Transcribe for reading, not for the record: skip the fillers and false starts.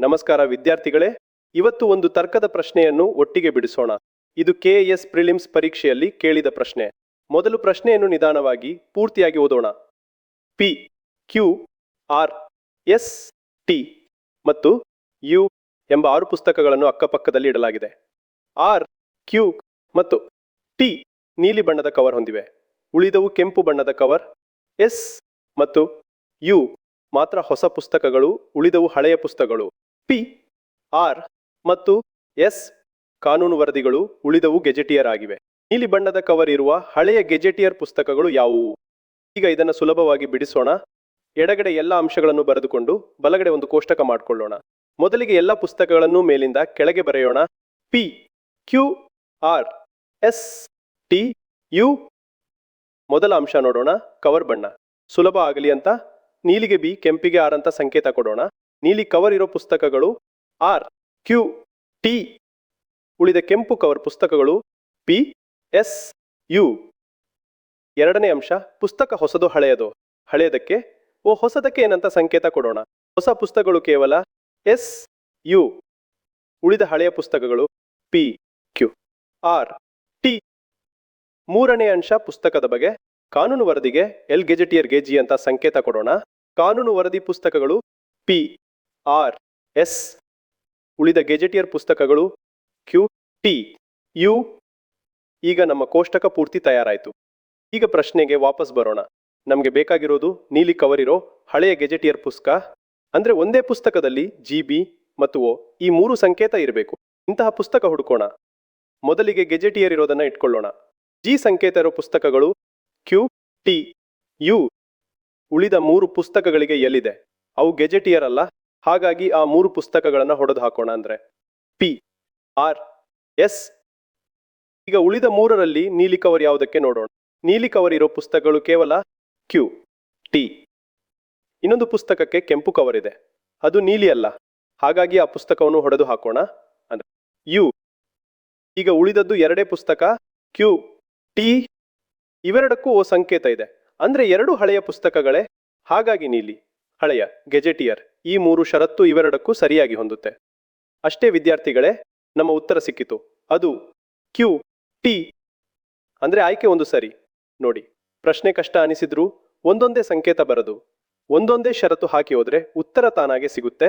ನಮಸ್ಕಾರ ವಿದ್ಯಾರ್ಥಿಗಳೇ, ಇವತ್ತು ಒಂದು ತರ್ಕದ ಪ್ರಶ್ನೆಯನ್ನು ಒಟ್ಟಿಗೆ ಬಿಡಿಸೋಣ. ಇದು KS ಪ್ರಿಲಿಮ್ಸ್ ಪರೀಕ್ಷೆಯಲ್ಲಿ ಕೇಳಿದ ಪ್ರಶ್ನೆ. ಮೊದಲು ಪ್ರಶ್ನೆಯನ್ನು ನಿಧಾನವಾಗಿ ಪೂರ್ತಿಯಾಗಿ ಓದೋಣ. P, Q, R, S, T ಮತ್ತು U ಎಂಬ 6 ಪುಸ್ತಕಗಳನ್ನು ಅಕ್ಕಪಕ್ಕದಲ್ಲಿ ಇಡಲಾಗಿದೆ. R, Q ಮತ್ತು T ನೀಲಿ ಬಣ್ಣದ ಕವರ್ ಹೊಂದಿವೆ. ಉಳಿದವು ಕೆಂಪು ಬಣ್ಣದ ಕವರ್. S ಮತ್ತು U ಮಾತ್ರ ಹೊಸ ಪುಸ್ತಕಗಳು, ಉಳಿದವು ಹಳೆಯ ಪುಸ್ತಕಗಳು. P, R ಮತ್ತು S ಕಾನೂನು ವರದಿಗಳು, ಉಳಿದವು ಗೆಜೆಟಿಯರ್ ಆಗಿವೆ. ನೀಲಿ ಬಣ್ಣದ ಕವರ್ ಇರುವ ಹಳೆಯ ಗೆಜೆಟಿಯರ್ ಪುಸ್ತಕಗಳು ಯಾವುವು? ಈಗ ಇದನ್ನು ಸುಲಭವಾಗಿ ಬಿಡಿಸೋಣ. ಎಡಗಡೆ ಎಲ್ಲ ಅಂಶಗಳನ್ನು ಬರೆದುಕೊಂಡು ಬಲಗಡೆ ಒಂದು ಕೋಷ್ಟಕ ಮಾಡಿಕೊಳ್ಳೋಣ. ಮೊದಲಿಗೆ ಎಲ್ಲ ಪುಸ್ತಕಗಳನ್ನು ಮೇಲಿಂದ ಕೆಳಗೆ ಬರೆಯೋಣ. P, Q, R, S, T, U. ಮೊದಲ ಅಂಶ ನೋಡೋಣ, ಕವರ್ ಬಣ್ಣ. ಸುಲಭ ಆಗಲಿ ಅಂತ ನೀಲಿಗೆ B, ಕೆಂಪಿಗೆ R ಅಂತ ಸಂಕೇತ ಕೊಡೋಣ. ನೀಲಿ ಕವರ್ ಇರೋ ಪುಸ್ತಕಗಳು R, Q, T. ಉಳಿದ ಕೆಂಪು ಕವರ್ ಪುಸ್ತಕಗಳು P, S, U. ಎರಡನೇ ಅಂಶ, ಪುಸ್ತಕ ಹೊಸದು ಹಳೆಯದು. ಹಳೆಯದಕ್ಕೆ ಹೊಸದಕ್ಕೆ ಏನಂತ ಸಂಕೇತ ಕೊಡೋಣ. ಹೊಸ ಪುಸ್ತಕಗಳು ಕೇವಲ S, U. ಉಳಿದ ಹಳೆಯ ಪುಸ್ತಕಗಳು P, Q, R, T. ಮೂರನೇ ಅಂಶ, ಪುಸ್ತಕದ ಬಗ್ಗೆ. ಕಾನೂನು ವರದಿಗೆ L, ಗೆಜೆಟಿಯರ್ಗೆ G ಅಂತ ಸಂಕೇತ ಕೊಡೋಣ. ಕಾನೂನು ವರದಿ ಪುಸ್ತಕಗಳು P, R, S. ಉಳಿದ ಗೆಜೆಟಿಯರ್ ಪುಸ್ತಕಗಳು Q, T, U. ಈಗ ನಮ್ಮ ಕೋಷ್ಟಕ ಪೂರ್ತಿ ತಯಾರಾಯಿತು. ಈಗ ಪ್ರಶ್ನೆಗೆ ವಾಪಸ್ ಬರೋಣ. ನಮಗೆ ಬೇಕಾಗಿರೋದು ನೀಲಿ ಕವರ್ ಇರೋ ಹಳೆಯ ಗೆಜೆಟಿಯರ್ ಪುಸ್ತಕ. ಅಂದ್ರೆ ಒಂದೇ ಪುಸ್ತಕದಲ್ಲಿ GB ಮತ್ತು O ಈ 3 ಸಂಕೇತ ಇರಬೇಕು. ಇಂತಹ ಪುಸ್ತಕ ಹುಡುಕೋಣ. ಮೊದಲಿಗೆ ಗೆಜೆಟಿಯರ್ ಇರೋದನ್ನ ಇಟ್ಕೊಳ್ಳೋಣ. G ಸಂಕೇತ ಇರೋ ಪುಸ್ತಕಗಳು Q, T, U. ಉಳಿದ 3 ಪುಸ್ತಕಗಳಿಗೆ ಎಲ್ಲಿದೆ, ಅವು ಗೆಜೆಟಿಯರ್ ಅಲ್ಲ. ಹಾಗಾಗಿ ಆ 3 ಪುಸ್ತಕಗಳನ್ನ ಹೊಡೆದು ಹಾಕೋಣ. ಅಂದ್ರೆ P, R, S. ಈಗ ಉಳಿದ 3ರಲ್ಲಿ ನೀಲಿ ಕವರ್ ಯಾವುದಕ್ಕೆ ನೋಡೋಣ. ನೀಲಿ ಕವರ್ ಇರೋ ಪುಸ್ತಕಗಳು ಕೇವಲ Q, T. ಇನ್ನೊಂದು ಪುಸ್ತಕಕ್ಕೆ ಕೆಂಪು ಕವರ್ ಇದೆ, ಅದು ನೀಲಿ ಅಲ್ಲ. ಹಾಗಾಗಿ ಆ ಪುಸ್ತಕವನ್ನು ಹೊಡೆದು ಹಾಕೋಣ. ಅಂದ್ರೆ U. ಈಗ ಉಳಿದದ್ದು ಎರಡೇ ಪುಸ್ತಕ Q, T. ಇವೆರಡಕ್ಕೂ O ಸಂಕೇತ ಇದೆ. ಅಂದ್ರೆ 2 ಹಳೆಯ ಪುಸ್ತಕಗಳೇ. ಹಾಗಾಗಿ ನೀಲಿ, ಹಳೆಯ, ಗೆಜೆಟಿಯರ್ ಈ 3 ಷರತ್ತು ಇವೆರಡಕ್ಕೂ ಸರಿಯಾಗಿ ಹೊಂದುತ್ತೆ. ಅಷ್ಟೇ ವಿದ್ಯಾರ್ಥಿಗಳೇ, ನಮ್ಮ ಉತ್ತರ ಸಿಕ್ಕಿತು. ಅದು Q, T. ಅಂದ್ರೆ ಆಯ್ಕೆ ಒಂದು ಸರಿ. ನೋಡಿ, ಪ್ರಶ್ನೆ ಕಷ್ಟ ಅನಿಸಿದ್ರು ಒಂದೊಂದೇ ಸಂಕೇತ ಬರೆದು ಒಂದೊಂದೇ ಷರತ್ತು ಹಾಕಿ ಹೋದ್ರೆ ಉತ್ತರ ತಾನಾಗೆ ಸಿಗುತ್ತೆ.